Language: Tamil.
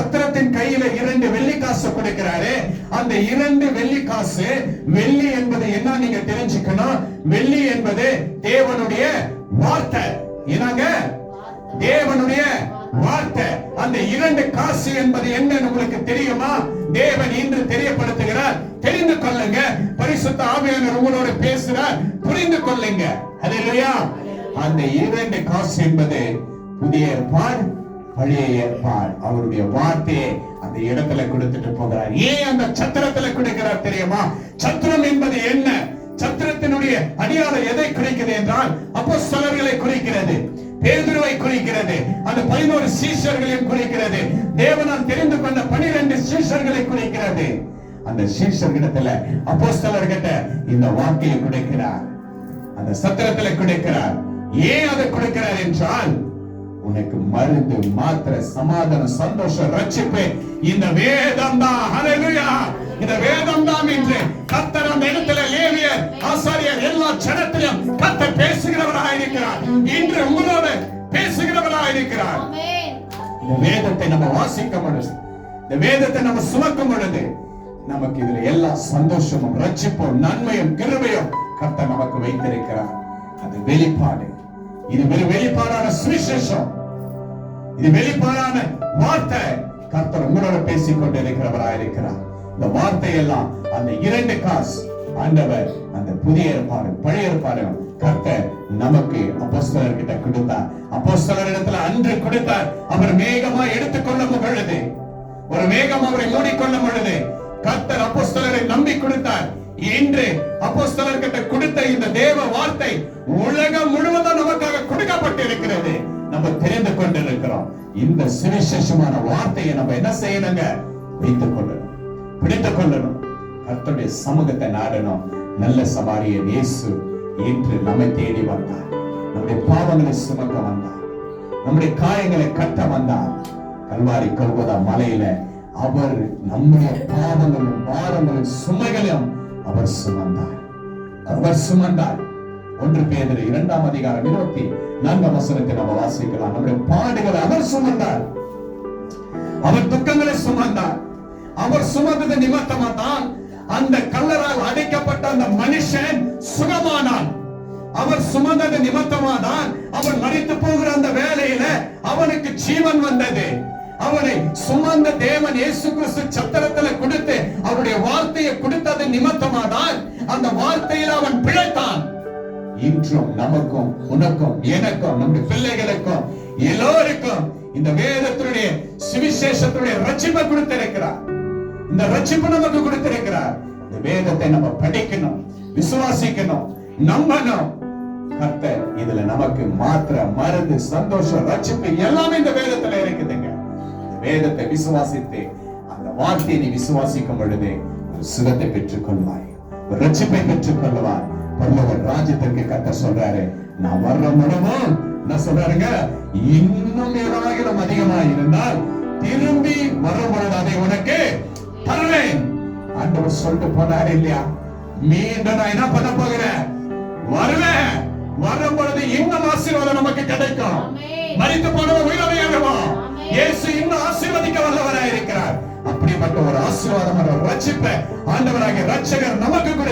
சத்திரத்தின் கையில 2 வெள்ளி காசு கொடுக்கிறாரு. அந்த 2 வெள்ளி காசு, வெள்ளி என்பது என்ன நீங்க தெரிஞ்சுக்கணும். வெள்ளி என்பது தேவனுடைய வார்த்தை. என்னங்க? தேவனுடைய வார்த்தை. அந்த 2 காசு என்பது என்னன்னு உங்களுக்கு தெரியுமா? தேவன் இன்று தெரியப்படுத்துகிறார். தெரிந்து கொள்ளுங்க. பரிசுத்த ஆவியானவர் உங்களோட பேசுறார். புரிந்து கொள்ளுங்க. ஹல்லேலூயா. அந்த 2 காசு என்பது புதிய ஏற்பாடு, பழைய ஏற்பாடு. அவருடைய வார்த்தையை அந்த இடத்துல கொடுத்துட்டு போகிறார். ஏன் அந்த சத்திரத்துல கொடுக்கிறார் தெரியுமா? சத்திரம் என்பது என்ன? சத்திரத்தினுடைய அடியாளம் எதை குறிக்கிறது என்றால் அப்போஸ்தலர்களை குறிக்கிறது, பேதுருவை குறிக்கிறது, அந்த 11 சீஷர்களையும் குறிக்கிறது, தேவனால் தெரிந்து கொண்ட 12 சீஷர்களை குறிக்கிறது. அந்த சீஷர்களிடத்துல அப்போஸ்தலர்கிட்ட இந்த வார்த்தையை கொடுக்கிறார், அந்த சத்திரத்துல கொடுக்கிறார். ஏன் அதை கொடுக்கிறார் என்றால் உனக்கு மருந்து, மாத்திரை, சமாதானம், சந்தோஷம், ரட்சிப்பு இந்த வேதம் தான். ஹல்லேலூயா. இந்த வேதம் தான் என்று கர்த்தர் அந்த இடத்துல லேவியர், ஆசாரியர் எல்லா ஜனத்திலும் கர்த்தர் பேசுகிறவராக இருக்கிறார். இன்று உங்களோடு பேசுகிறவராக இருக்கிறார். இந்த வேதத்தை நம்ம வாசிக்கும் பொழுது, இந்த வேதத்தை நம்ம சுமக்கும் பொழுது நமக்கு இதுல எல்லா சந்தோஷமும், ரட்சிப்பும், நன்மையும், கிருபையும் கர்த்தர் நமக்கு வைத்திருக்கிறார். அது வெளிப்பாடு. இது வெளிப்பாடான சுவிசேஷம். இது வெளிப்பாடான வார்த்தை. கர்த்தர் உங்களோட பேசிக் கொண்டிருக்கிறவராக இருக்கிறார். இந்த வார்த்தை எல்லாம் அந்த 2 காசு ஆண்டவர் அந்த புதிய ஏற்பாடு, பழைய ஏற்பாடு கர்த்தர் நமக்கு அப்போஸ்தலர்கிட்ட கொடுத்தார். அப்போஸ்தலரிடத்துல அன்று கொடுத்தார். அவர் மேகமா எடுத்துக்கொள்ளும் பொழுது, ஒரு மேகம் அவரை மூடிக்கொள்ளும் பொழுது கர்த்தர் அப்போஸ்தலரை நம்பி கொடுத்தார். இன்று அப்போஸ்தலர்கிட்ட கொடுத்த இந்த தேவ வார்த்தை உலகம் முழுவதும் நமக்காக கொடுக்கப்பட்டிருக்கிறது. நம்ம தெரிந்து கொண்டிருக்கிறோம். இந்த சுவிசேஷமான வார்த்தையை நம்ம என்ன செய்யணுங்க? வைத்துக் கொள்ளணும், பிடித்துக் கொள்ளணும். கர்த்தருடைய சமூகத்தை நாடணும். நல்ல சமாரியன் இயேசு இன்று நம்மை தேடி வந்தார். நம்முடைய பாவங்களை சுமக்க வந்தார். நம்முடைய காயங்களை கட்ட வந்தார். கல்வாரி கல்கோதா மலையில அவர் நம்முடைய பாவங்களும் பாரங்களும் சுமைகளையும் அவர் சுமந்தார். அவர் சுமந்தார். 1 பேதுரு 2ஆம் அதிகாரம் 24ஆம் வசனத்தை நம்ம வாசிக்கலாம். நம்முடைய பாடுகளை அவர் சுமந்தார். அவர் துக்கங்களை சுமந்தார். அவர் சுமந்தது நிமித்தமா தான் அந்த கல்லறால் அடைக்கப்பட்ட அந்த மனுஷன் சுகமானான். அவர் சுமந்தது நிமித்தமா தான் அவன் மரித்து போகிற அந்த வேளையில அவனுக்கு ஜீவன் வந்தது. அவனை சுமந்த தேவன் இயேசு கிறிஸ்து சத்திரத்துல கொடுத்து அவருடைய வார்த்தையை கொடுத்தது நிமித்தமா தான் அந்த வார்த்தையில் அவன் பிழைத்தான். இன்றும் நமக்கும், உனக்கும், எனக்கும், நம்முடைய பிள்ளைகளுக்கும், எல்லோருக்கும் இந்த வேதத்தினுடைய சுவிசேஷத்துடைய ரட்சிப்பை கொடுத்திருக்கிறார். இந்த ரட்சிப்பு நமக்கு கொடுத்திருக்கிறார். இந்த வேதத்தை நம்ம படிக்கணும், விசுவாசிக்கணும், நம்பணும். கர்த்தர் இதுல நமக்கு மாத்திரை, மருந்து, சந்தோஷம், ரட்சிப்பு எல்லாமே இந்த வேதத்துல இருக்குதுங்க. இந்த வேதத்தை விசுவாசித்து அந்த வார்த்தையை நீ விசுவாசிக்கும் பொழுது ஒரு சுகத்தை பெற்றுக் கொள்வாய், ஒரு ரட்சிப்பை பெற்றுக் கொள்வாய். பரலோக ராஜ்யத்திற்கு கர்த்தர் சொல்றாரு, நான் வர்ற முடமும் என்ன சொல்றாருங்க, இன்னும் ஏதாகிலும் அதிகமாக இருந்தால் திரும்பி வரும் பொழுது அதை உனக்கு தருவேன். ஆண்டவர் சொல்லிட்டு போனாரு இல்லையா? மீண்டும் நான் என்ன பண்ண போகிறேன்? வருவேன். வரும் பொழுது இன்னும் ஆசீர்வாதம் நமக்கு கிடைக்கும். மரித்து போனவன் உயிரோடு எழுவான். இயேசு இன்னும் ஆசீர்வதிக்க வல்லவராய் இருக்கிறார். அப்படிப்பட்ட ஒரு ஆசீர்வாதம், ஒரு ரட்சிப்பை ஆண்டவராகிய ரட்சகர் நமக்கு